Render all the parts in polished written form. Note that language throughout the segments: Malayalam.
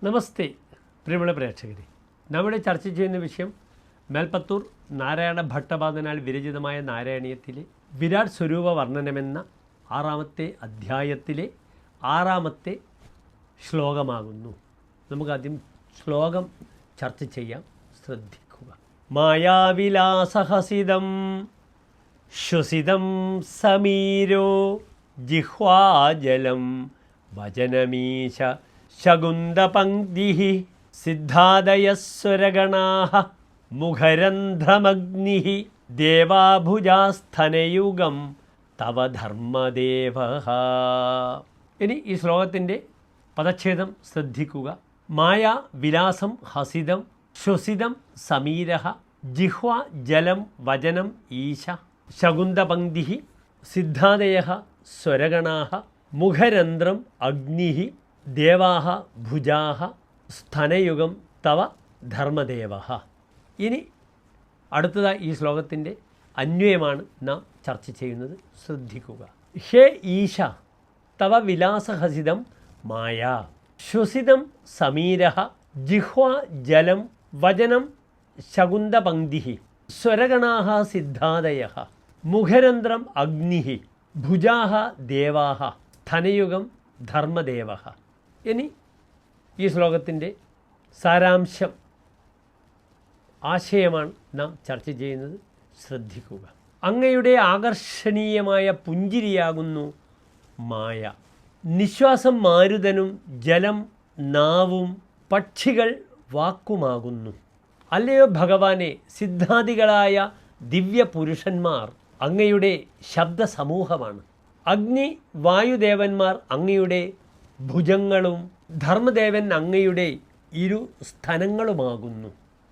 നമസ്തേ പ്രിയമുള്ള പ്രേക്ഷകരെ, നമ്മുടെ ചർച്ച ചെയ്യുന്ന വിഷയം മേൽപ്പത്തൂർ നാരായണ ഭട്ടപാദനാൽ വിരചിതമായ നാരായണീയത്തിലെ വിരാട് സ്വരൂപ വർണ്ണനമെന്ന 6-ാമത്തെ അധ്യായത്തിലെ 6-ാമത്തെ ശ്ലോകമാകുന്നു. നമുക്കാദ്യം ശ്ലോകം ചർച്ച ചെയ്യാം, ശ്രദ്ധിക്കുക. മായാവിലാസഹസിതം ശ്വസിതം സമീരോ ജിഹ്വാജലം വചനമീശ ശകുന്തപംക്തിഃ സിദ്ധാദയസ്വരഗണാഃ മുഖരന്ധ്രമഗ്നിഃ ദേവാഭുജാസ്ഥനയുഗം തവ ധർമ്മദേവഃ. ഇനി ഈ ശ്ലോകത്തിൻ്റെ പദച്ഛേദം ശ്രദ്ധിക്കുക. മായ വിലാസം ഹസിതം ശ്വസിതം സമീരഃ ജിഹ്വ ജലം വചനം ഈശ ശകുന്തപംക്തിഃ സിദ്ധാദയഃ സ്വരഗണാഃ മുഖരന്ധ്രം അഗ്നിഃ ദേവാഹ ഭുജാഹ സ്ഥനയുഗം തവ ധർമ്മദേവഃ. ഇനി അടുത്തതായി ഈ ശ്ലോകത്തിൻ്റെ അന്വയമാണ് നാം ചർച്ച ചെയ്യുന്നത്, ശ്രദ്ധിക്കുക. ഹേ ഈശ തവ വിലാസഹസിതം മായ ശ്വസിതം സമീരഃ ജിഹ്വ ജലം വചനം ശകുന്തപംക്തിഃ സ്വരഗണാഃ സിദ്ധാദയഃ മുഖരന്ധ്രം അഗ്നിഃ ഭുജാഹ ദേവാഹ സ്ഥനയുഗം ധർമ്മദേവഃ. ഇനി ഈ ശ്ലോകത്തിൻ്റെ സാരാംശം, ആശയമാണ് നാം ചർച്ച ചെയ്യുന്നത്, ശ്രദ്ധിക്കുക. അങ്ങയുടെ ആകർഷണീയമായ പുഞ്ചിരിയാകുന്നു മായ. നിശ്വാസം മാരുതനും ജലം നാവും പക്ഷികൾ വാക്കുമാകുന്നു. അല്ലയോ ഭഗവാനെ, സിദ്ധാദികളായ ദിവ്യപുരുഷന്മാർ അങ്ങയുടെ ശബ്ദസമൂഹമാണ്. അഗ്നി വായുദേവന്മാർ അങ്ങയുടെ ഭുജങ്ങളും ധർമ്മദേവൻ അങ്ങയുടെ ഇരു സ്ഥനങ്ങളുമാകുന്നു.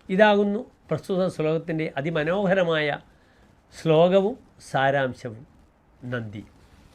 ഇതാകുന്നു പ്രസ്തുത ശ്ലോകത്തിൻ്റെ അതിമനോഹരമായ ശ്ലോകവും സാരാംശവും. നന്ദി.